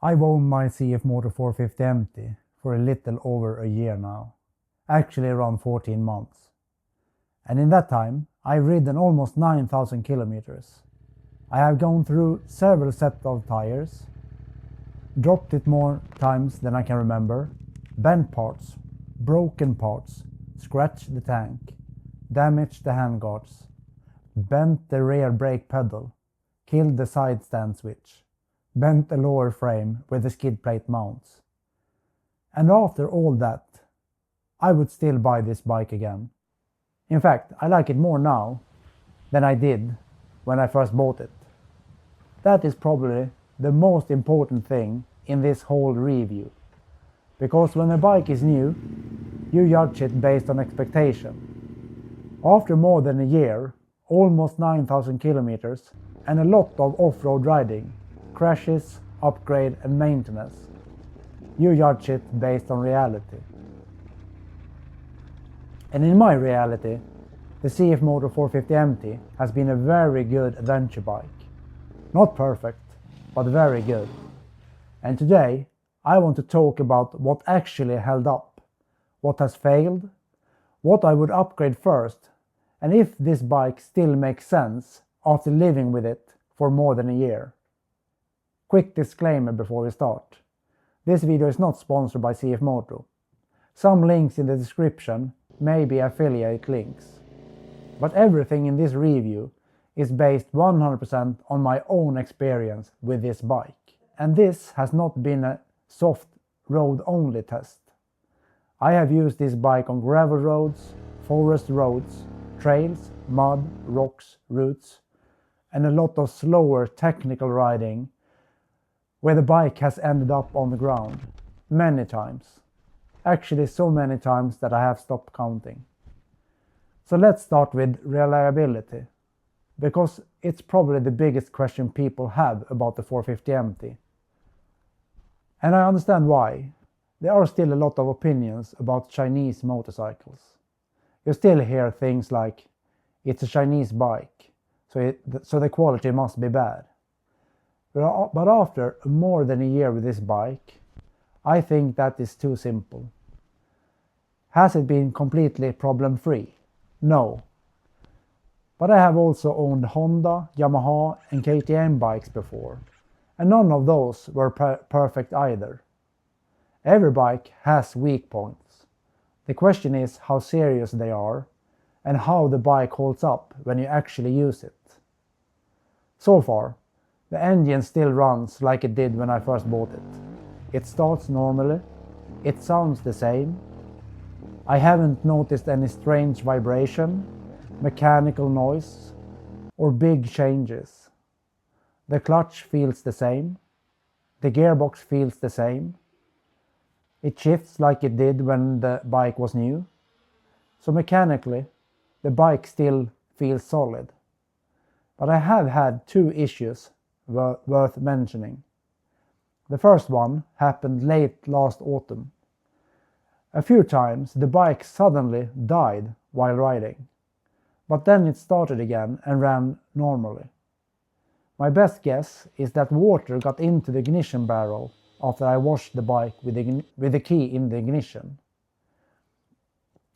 I've owned my CFMOTO 450MT for a little over a year now, actually around 14 months. And in that time, I've ridden almost 9,000 kilometers. I have gone through several sets of tires, dropped it more times than I can remember, bent parts, broken parts, scratched the tank, damaged the handguards, bent the rear brake pedal, killed the side stand switch, bent the lower frame where the skid plate mounts. And after all that, I would still buy this bike again. In fact, I like it more now than I did when I first bought it. That is probably the most important thing in this whole review. Because when a bike is new, you judge it based on expectation. After more than a year, almost 9,000 kilometers, and a lot of off-road riding, crashes, upgrade and maintenance, you judge it based on reality. And in my reality, the CFMOTO 450MT has been a very good adventure bike. Not perfect, but very good. And today, I want to talk about what actually held up, what has failed, what I would upgrade first, and if this bike still makes sense after living with it for more than a year. Quick disclaimer before we start. This video is not sponsored by CFMOTO. Some links in the description may be affiliate links. But everything in this review is based 100% on my own experience with this bike. And this has not been a soft road only test. I have used this bike on gravel roads, forest roads, trails, mud, rocks, roots, and a lot of slower technical riding where the bike has ended up on the ground many times. Actually so many times that I have stopped counting. So let's start with reliability, because it's probably the biggest question people have about the 450MT. And I understand why. There are still a lot of opinions about Chinese motorcycles. You still hear things like, it's a Chinese bike, so the quality must be bad. But after more than a year with this bike, I think that is too simple. Has it been completely problem-free? No. But I have also owned Honda, Yamaha and KTM bikes before, and none of those were perfect either. Every bike has weak points. The question is how serious they are and how the bike holds up when you actually use it. So far, the engine still runs like it did when I first bought it. It starts normally, it sounds the same. I haven't noticed any strange vibration, mechanical noise, or big changes. The clutch feels the same. The gearbox feels the same. It shifts like it did when the bike was new. So mechanically, the bike still feels solid. But I have had two issues worth mentioning. The first one happened late last autumn. A few times the bike suddenly died while riding, but then it started again and ran normally. My best guess is that water got into the ignition barrel after I washed the bike with the key in the ignition.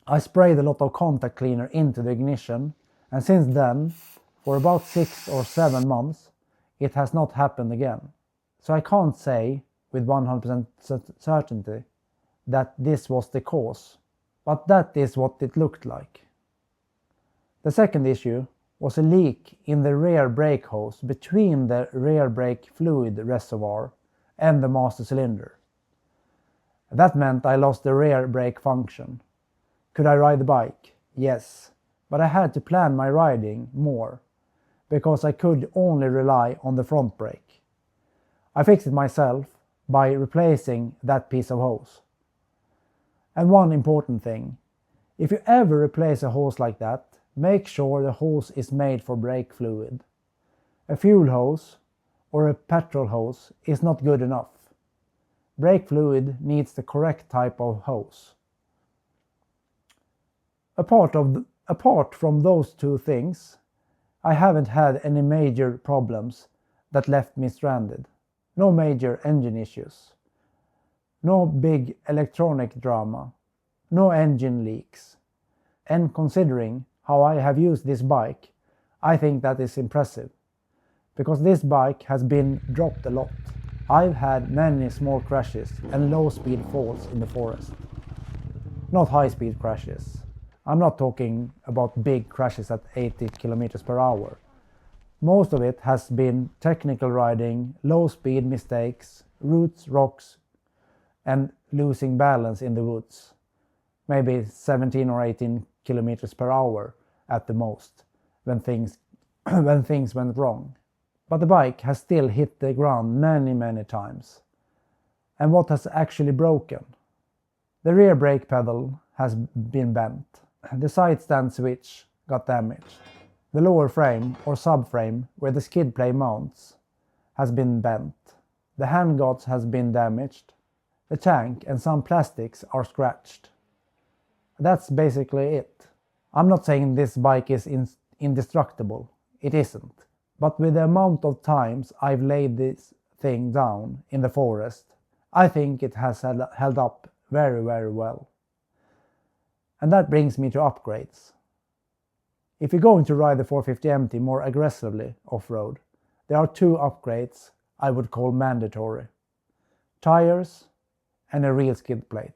I sprayed a lot of contact cleaner into the ignition, and since then, for about 6 or 7 months, it has not happened again. So I can't say with 100% certainty that this was the cause, but that is what it looked like. The second issue was a leak in the rear brake hose between the rear brake fluid reservoir and the master cylinder. That meant I lost the rear brake function. Could I ride the bike? Yes, but I had to plan my riding more, because I could only rely on the front brake. I fixed it myself by replacing that piece of hose. And one important thing, if you ever replace a hose like that, make sure the hose is made for brake fluid. A fuel hose or a petrol hose is not good enough. Brake fluid needs the correct type of hose. Apart from those two things, I haven't had any major problems that left me stranded. no major engine issues, no big electronic drama, no engine leaks. And considering how I have used this bike, I think that is impressive, because this bike has been dropped a lot. I've had many small crashes and low speed falls in the forest. Not high speed crashes. I'm not talking about big crashes at 80 km per hour. Most of it has been technical riding, low speed mistakes, roots, rocks, and losing balance in the woods. Maybe 17 or 18 km per hour at the most, when things went wrong. But the bike has still hit the ground many times. And what has actually broken? The rear brake pedal has been bent. The side stand switch got damaged. The lower frame or subframe where the skid plate mounts has been bent. The handguards has been damaged. The tank and some plastics are scratched. That's basically it. I'm not saying this bike is indestructible. It isn't. But with the amount of times I've laid this thing down in the forest, I think it has held up very well. And that brings me to upgrades. If you're going to ride the 450MT more aggressively off-road, there are two upgrades I would call mandatory. Tires and a real skid plate.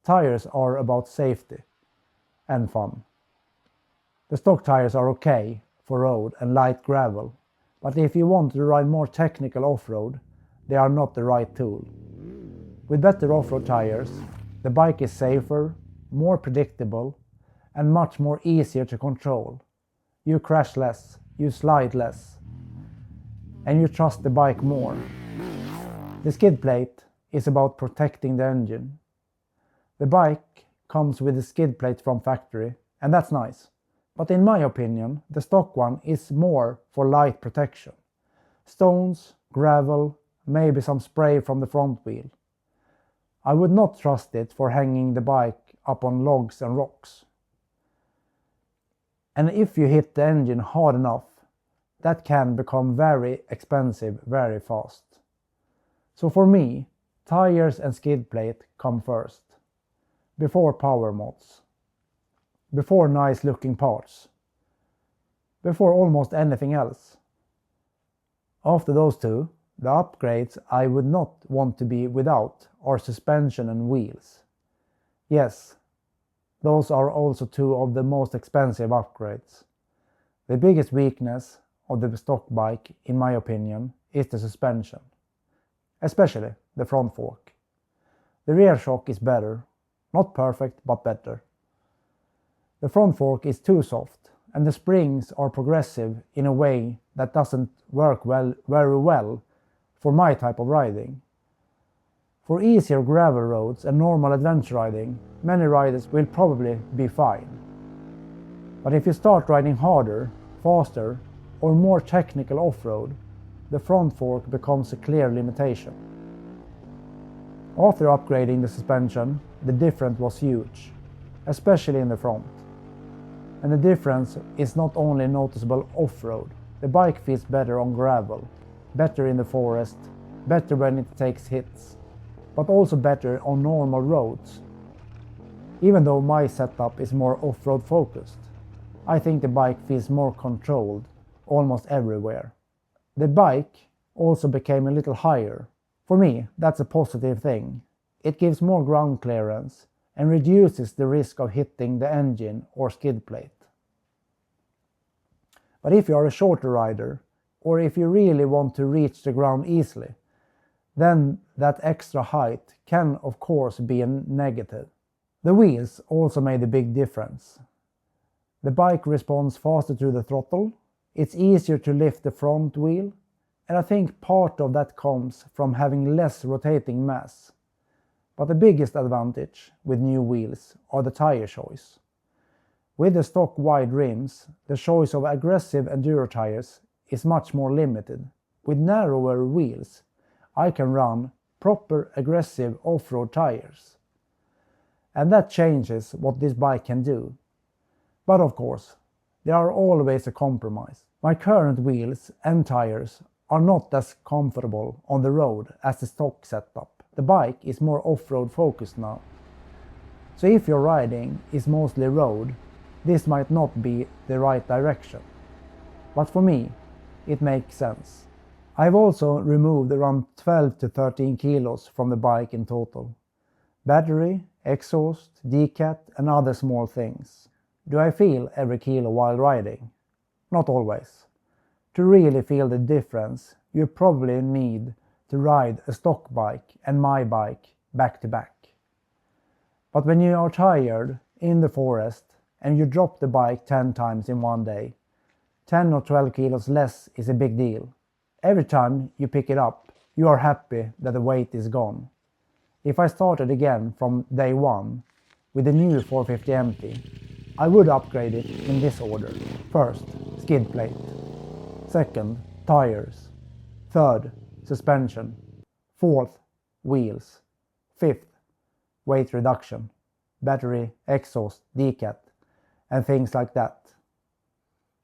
Tires are about safety and fun. The stock tires are okay for road and light gravel, but if you want to ride more technical off-road, they are not the right tool. With better off-road tires, the bike is safer, more predictable, and much more easier to control. You crash less, you slide less, and you trust the bike more. The skid plate is about protecting the engine. The bike comes with a skid plate from factory, and that's nice. But in my opinion, the stock one is more for light protection. Stones, gravel, maybe some spray from the front wheel. I would not trust it for hanging the bike up on logs and rocks. And if you hit the engine hard enough, that can become very expensive very fast. So for me, tires and skid plate come first, before power mods, before nice looking parts, before almost anything else. After those two, the upgrades I would not want to be without are suspension and wheels. Yes, those are also two of the most expensive upgrades. The biggest weakness of the stock bike, in my opinion, is the suspension, especially the front fork. The rear shock is better, not perfect, but better. The front fork is too soft, and the springs are progressive in a way that doesn't work very well for my type of riding. For easier gravel roads and normal adventure riding, many riders will probably be fine. But if you start riding harder, faster, or more technical off-road, the front fork becomes a clear limitation. After upgrading the suspension, the difference was huge, especially in the front. And the difference is not only noticeable off-road. The bike feels better on gravel, better in the forest, better when it takes hits, but also better on normal roads. Even though my setup is more off-road focused, I think the bike feels more controlled almost everywhere. The bike also became a little higher. For me, that's a positive thing. It gives more ground clearance and reduces the risk of hitting the engine or skid plate. But if you are a shorter rider, or if you really want to reach the ground easily, then that extra height can of course be a negative. The wheels also made a big difference. The bike responds faster to the throttle, it's easier to lift the front wheel, and I think part of that comes from having less rotating mass. But the biggest advantage with new wheels are the tire choice. With the stock wide rims, the choice of aggressive enduro tires is much more limited. With narrower wheels, I can run proper aggressive off-road tires. And that changes what this bike can do. But of course, there are always a compromise. My current wheels and tires are not as comfortable on the road as the stock setup. The bike is more off-road focused now. So if your riding is mostly road, this might not be the right direction. But for me, it makes sense. I've also removed around 12 to 13 kilos from the bike in total. Battery, exhaust, decat and other small things. Do I feel every kilo while riding? Not always. To really feel the difference, you probably need to ride a stock bike and my bike back to back. But when you are tired in the forest and you drop the bike 10 times in one day, 10 or 12 kilos less is a big deal. Every time you pick it up, you are happy that the weight is gone. If I started again from day one with the new 450MT, I would upgrade it in this order. First, skid plate. Second, tires. Third, suspension. Fourth, wheels. Fifth, weight reduction, battery, exhaust, decat, and things like that.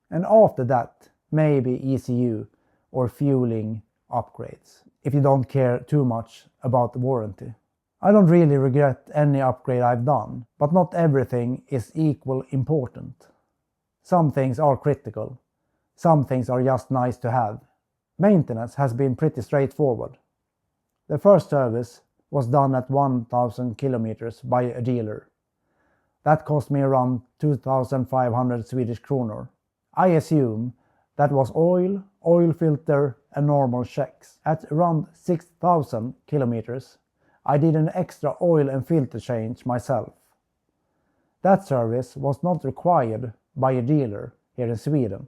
And after that, maybe ECU or fueling upgrades, if you don't care too much about the warranty. I don't really regret any upgrade I've done, but not everything is equal important. Some things are critical, some things are just nice to have. Maintenance has been pretty straightforward. The first service was done at 1,000 kilometers by a dealer. That cost me around 2,500 Swedish kronor. I assume that was oil, oil filter and normal checks. At around 6,000 kilometers, I did an extra oil and filter change myself. That service was not required by a dealer here in Sweden,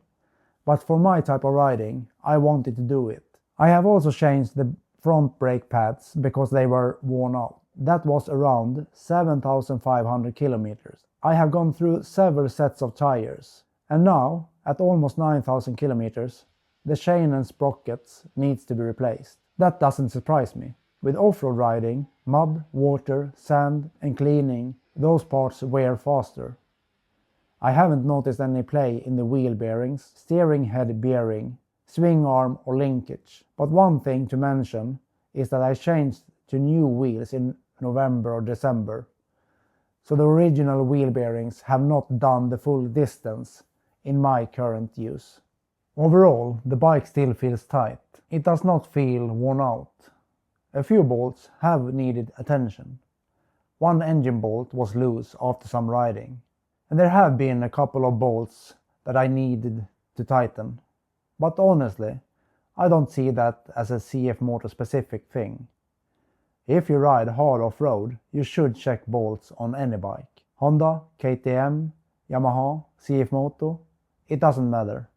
but for my type of riding, I wanted to do it. I have also changed the front brake pads because they were worn out. That was around 7,500 kilometers. I have gone through several sets of tires, and now, at almost 9,000 kilometers, the chain and sprockets needs to be replaced. That doesn't surprise me. With off-road riding, mud, water, sand and cleaning, those parts wear faster. I haven't noticed any play in the wheel bearings, steering head bearing, swing arm or linkage. But one thing to mention is that I changed to new wheels in November or December. So the original wheel bearings have not done the full distance in my current use. Overall, the bike still feels tight. It does not feel worn out. A few bolts have needed attention. One engine bolt was loose after some riding, and there have been a couple of bolts that I needed to tighten. But honestly, I don't see that as a CFMOTO specific thing. If you ride hard off-road, you should check bolts on any bike. Honda, KTM, Yamaha, CFMOTO, it doesn't matter.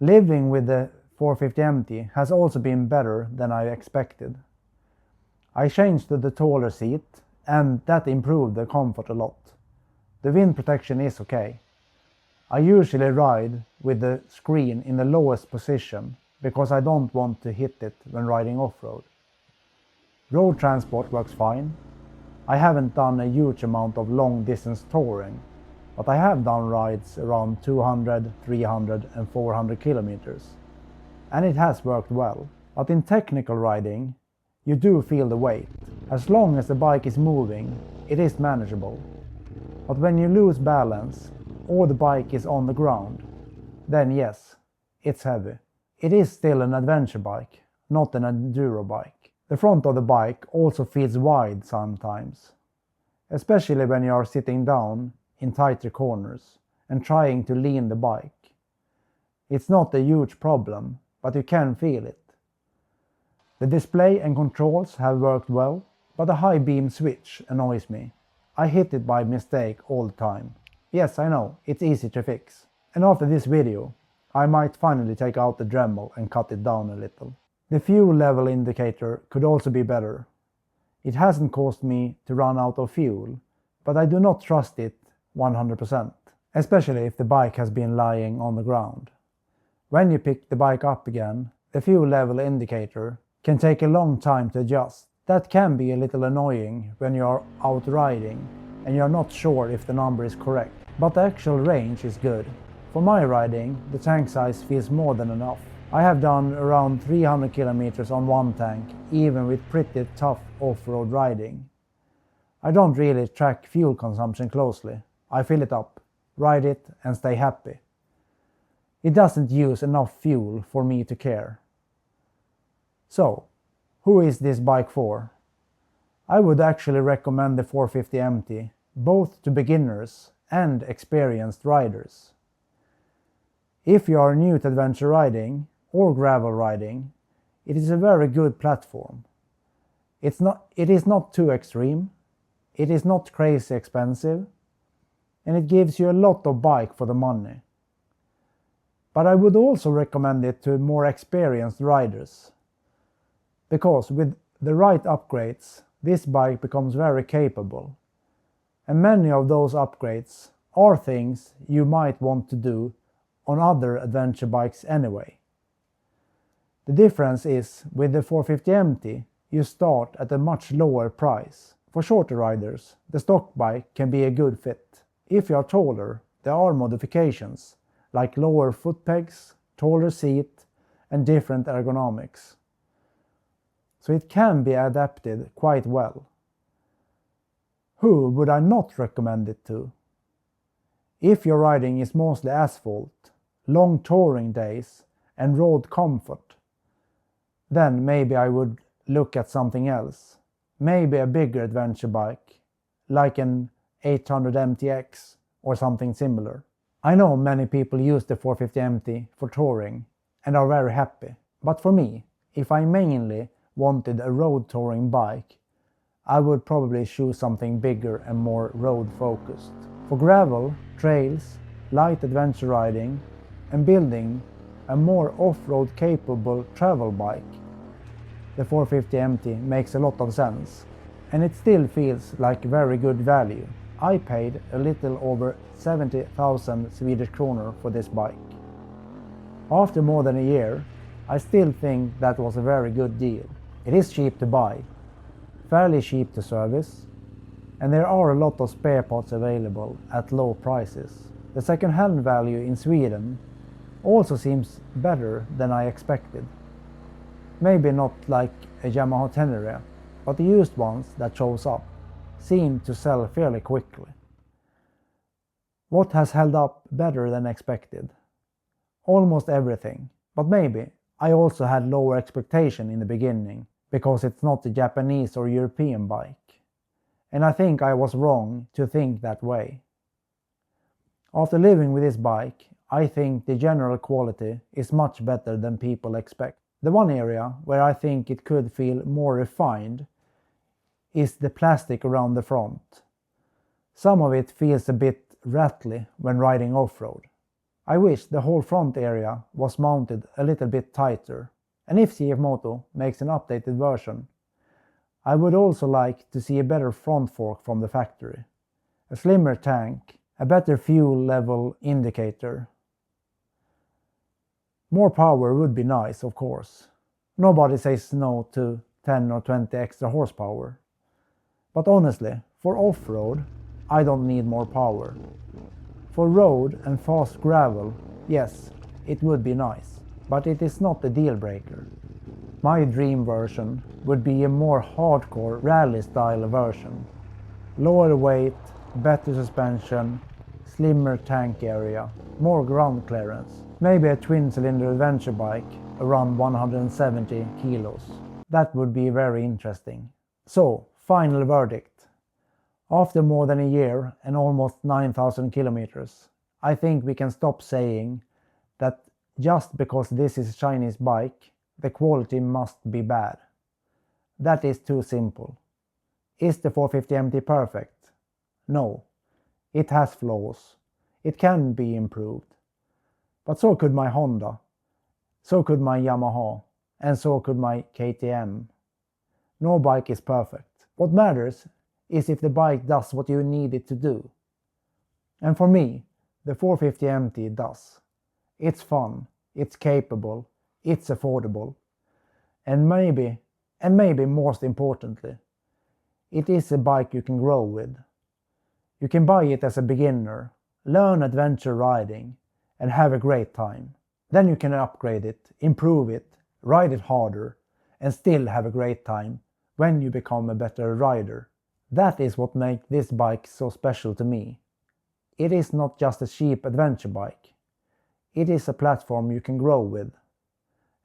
Living with the 450MT has also been better than I expected. I changed to the taller seat and that improved the comfort a lot. The wind protection is okay. I usually ride with the screen in the lowest position because I don't want to hit it when riding off-road. Road transport works fine. I haven't done a huge amount of long distance touring, but I have done rides around 200, 300 and 400 kilometers. And it has worked well. But in technical riding, you do feel the weight. As long as the bike is moving, it is manageable. But when you lose balance, or the bike is on the ground, then yes, it's heavy. It is still an adventure bike, not an enduro bike. The front of the bike also feels wide sometimes, especially when you are sitting down in tighter corners and trying to lean the bike. It's not a huge problem, but you can feel it. The display and controls have worked well, but the high beam switch annoys me. I hit it by mistake all the time. Yes, I know, it's easy to fix. And after this video, I might finally take out the Dremel and cut it down a little. The fuel level indicator could also be better. It hasn't caused me to run out of fuel, but I do not trust it 100%, especially if the bike has been lying on the ground. When you pick the bike up again, the fuel level indicator can take a long time to adjust. That can be a little annoying when you are out riding and you are not sure if the number is correct, but the actual range is good. For my riding, the tank size feels more than enough. I have done around 300 kilometers on one tank, even with pretty tough off-road riding. I don't really track fuel consumption closely. I fill it up, ride it and stay happy. It doesn't use enough fuel for me to care. So, who is this bike for? I would actually recommend the 450MT, both to beginners and experienced riders. If you are new to adventure riding or gravel riding, it is a very good platform. It is not too extreme, it is not crazy expensive, and it gives you a lot of bike for the money. But I would also recommend it to more experienced riders, because with the right upgrades, this bike becomes very capable. And many of those upgrades are things you might want to do on other adventure bikes anyway. The difference is, with the 450MT, you start at a much lower price. For shorter riders, the stock bike can be a good fit. If you are taller, there are modifications, like lower foot pegs, taller seat, and different ergonomics. So it can be adapted quite well. Who would I not recommend it to? If your riding is mostly asphalt, long touring days, and road comfort, then maybe I would look at something else. Maybe a bigger adventure bike, like an 800MTX or something similar. I know many people use the 450MT for touring and are very happy, but for me, if I mainly wanted a road touring bike, I would probably choose something bigger and more road focused. For gravel, trails, light adventure riding, and building a more off-road capable travel bike, the 450MT makes a lot of sense, and it still feels like very good value. I paid a little over 70,000 Swedish kronor for this bike. After more than a year, I still think that was a very good deal. It is cheap to buy, fairly cheap to service, and there are a lot of spare parts available at low prices. The second-hand value in Sweden also seems better than I expected. Maybe not like a Yamaha Tenere, but the used ones that shows up seem to sell fairly quickly. What has held up better than expected? Almost everything, but maybe I also had lower expectation in the beginning, because it's not a Japanese or European bike. And I think I was wrong to think that way. After living with this bike, I think the general quality is much better than people expect. The one area where I think it could feel more refined is the plastic around the front. Some of it feels a bit rattly when riding off-road. I wish the whole front area was mounted a little bit tighter, and if CFMOTO makes an updated version, I would also like to see a better front fork from the factory, a slimmer tank, a better fuel level indicator. More power would be nice, of course. Nobody says no to 10 or 20 extra horsepower. But honestly, for off-road, I don't need more power. For road and fast gravel, yes, it would be nice, but it is not a deal breaker. My dream version would be a more hardcore rally style version. Lower weight, better suspension, slimmer tank area, more ground clearance. Maybe a twin-cylinder adventure bike around 170 kilos. That would be very interesting. So, final verdict. After more than a year and almost 9,000 kilometers, I think we can stop saying that just because this is a Chinese bike, the quality must be bad. That is too simple. Is the 450MT perfect? No. It has flaws. It can be improved. But so could my Honda, so could my Yamaha, and so could my KTM. No bike is perfect. What matters is if the bike does what you need it to do. And for me, the 450MT does. It's fun, it's capable, it's affordable, and maybe most importantly, it is a bike you can grow with. You can buy it as a beginner, learn adventure riding, and have a great time. Then you can upgrade it, improve it, ride it harder, and still have a great time when you become a better rider. That is what makes this bike so special to me. It is not just a cheap adventure bike. It is a platform you can grow with.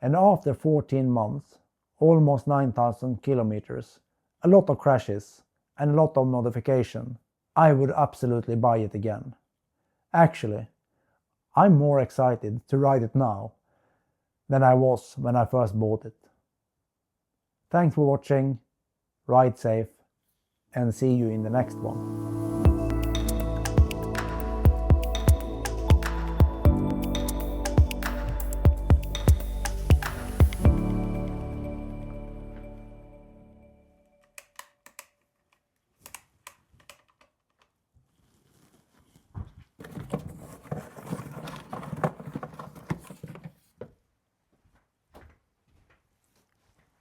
And after 14 months, almost 9,000 kilometers, a lot of crashes, and a lot of modification, I would absolutely buy it again. Actually, I'm more excited to ride it now than I was when I first bought it. Thanks for watching, ride safe, and see you in the next one.